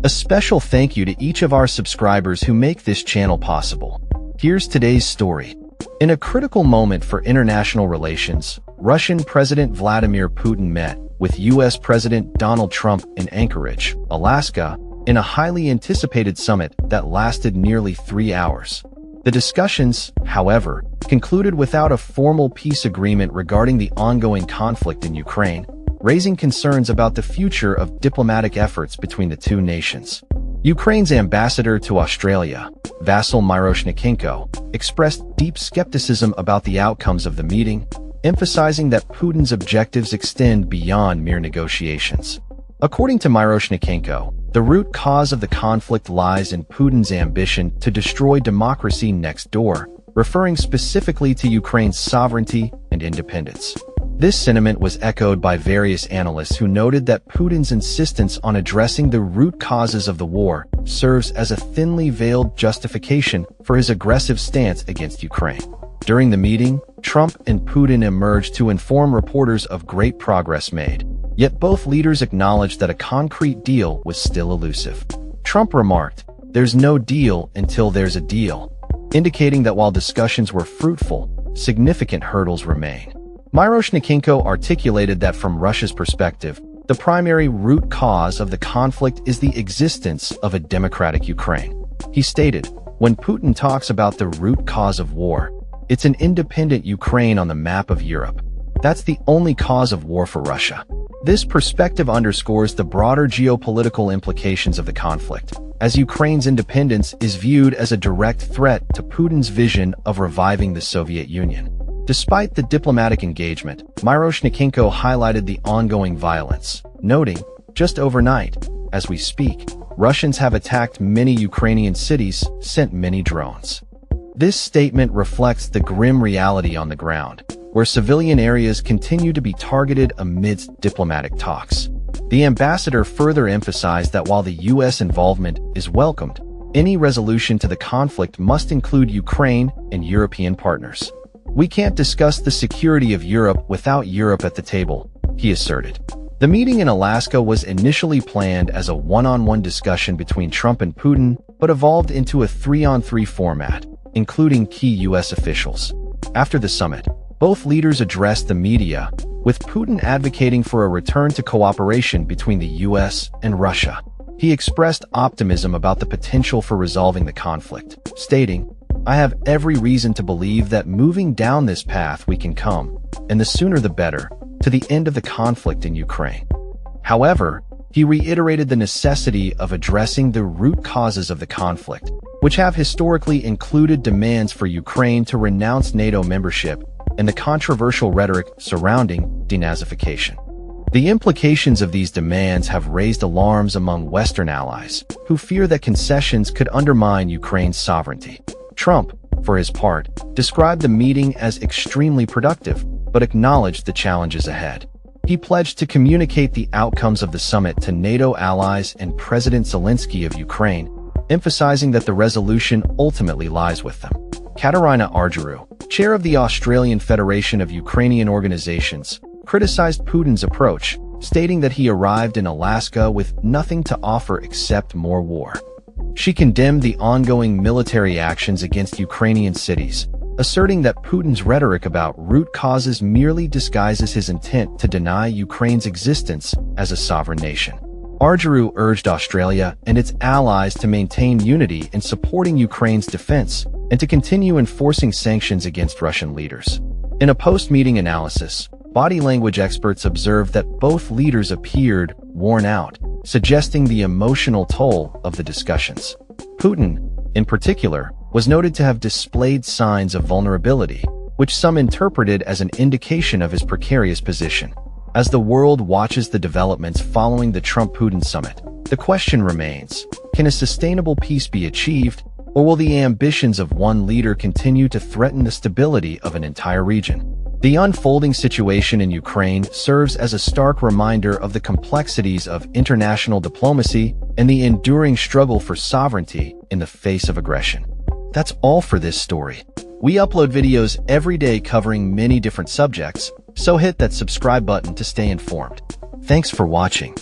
A special thank you to each of our subscribers who make this channel possible. Here's today's story. In a critical moment for international relations, Russian President Vladimir Putin met with U.S. President Donald Trump in Anchorage, Alaska, in a highly anticipated summit that lasted nearly 3 hours. The discussions, however, concluded without a formal peace agreement regarding the ongoing conflict in Ukraine, raising concerns about the future of diplomatic efforts between the two nations. Ukraine's ambassador to Australia, Vasyl Miroshnichenko, expressed deep skepticism about the outcomes of the meeting, emphasizing that Putin's objectives extend beyond mere negotiations. According to Miroshnichenko, the root cause of the conflict lies in Putin's ambition to destroy democracy next door, referring specifically to Ukraine's sovereignty and independence. This sentiment was echoed by various analysts who noted that Putin's insistence on addressing the root causes of the war serves as a thinly veiled justification for his aggressive stance against Ukraine. During the meeting, Trump and Putin emerged to inform reporters of great progress made, yet both leaders acknowledged that a concrete deal was still elusive. Trump remarked, "There's no deal until there's a deal," indicating that while discussions were fruitful, significant hurdles remain. Miroshnichenko articulated that from Russia's perspective, the primary root cause of the conflict is the existence of a democratic Ukraine. He stated, "When Putin talks about the root cause of war, it's an independent Ukraine on the map of Europe. That's the only cause of war for Russia." This perspective underscores the broader geopolitical implications of the conflict, as Ukraine's independence is viewed as a direct threat to Putin's vision of reviving the Soviet Union. Despite the diplomatic engagement, Miroshnichenko highlighted the ongoing violence, noting, "Just overnight, as we speak, Russians have attacked many Ukrainian cities, sent many drones." This statement reflects the grim reality on the ground, where civilian areas continue to be targeted amidst diplomatic talks. The ambassador further emphasized that while the U.S. involvement is welcomed, any resolution to the conflict must include Ukraine and European partners. "We can't discuss the security of Europe without Europe at the table," he asserted. The meeting in Alaska was initially planned as a one-on-one discussion between Trump and Putin, but evolved into a 3-on-3 format, including key U.S. officials. After the summit, both leaders addressed the media, with Putin advocating for a return to cooperation between the U.S. and Russia. He expressed optimism about the potential for resolving the conflict, stating, "I have every reason to believe that moving down this path we can come, and the sooner the better, to the end of the conflict in Ukraine." However, he reiterated the necessity of addressing the root causes of the conflict, which have historically included demands for Ukraine to renounce NATO membership and the controversial rhetoric surrounding denazification. The implications of these demands have raised alarms among Western allies, who fear that concessions could undermine Ukraine's sovereignty. Trump, for his part, described the meeting as extremely productive, but acknowledged the challenges ahead. He pledged to communicate the outcomes of the summit to NATO allies and President Zelensky of Ukraine, emphasizing that the resolution ultimately lies with them. Katerina Argyru, chair of the Australian Federation of Ukrainian Organizations, criticized Putin's approach, stating that he arrived in Alaska with nothing to offer except more war. She condemned the ongoing military actions against Ukrainian cities, asserting that Putin's rhetoric about root causes merely disguises his intent to deny Ukraine's existence as a sovereign nation. Argyru urged Australia and its allies to maintain unity in supporting Ukraine's defense and to continue enforcing sanctions against Russian leaders. In a post-meeting analysis, body language experts observed that both leaders appeared worn out, suggesting the emotional toll of the discussions. Putin, in particular, was noted to have displayed signs of vulnerability, which some interpreted as an indication of his precarious position. As the world watches the developments following the Trump-Putin summit, the question remains, can a sustainable peace be achieved, or will the ambitions of one leader continue to threaten the stability of an entire region? The unfolding situation in Ukraine serves as a stark reminder of the complexities of international diplomacy and the enduring struggle for sovereignty in the face of aggression. That's all for this story. We upload videos every day covering many different subjects, so hit that subscribe button to stay informed. Thanks for watching.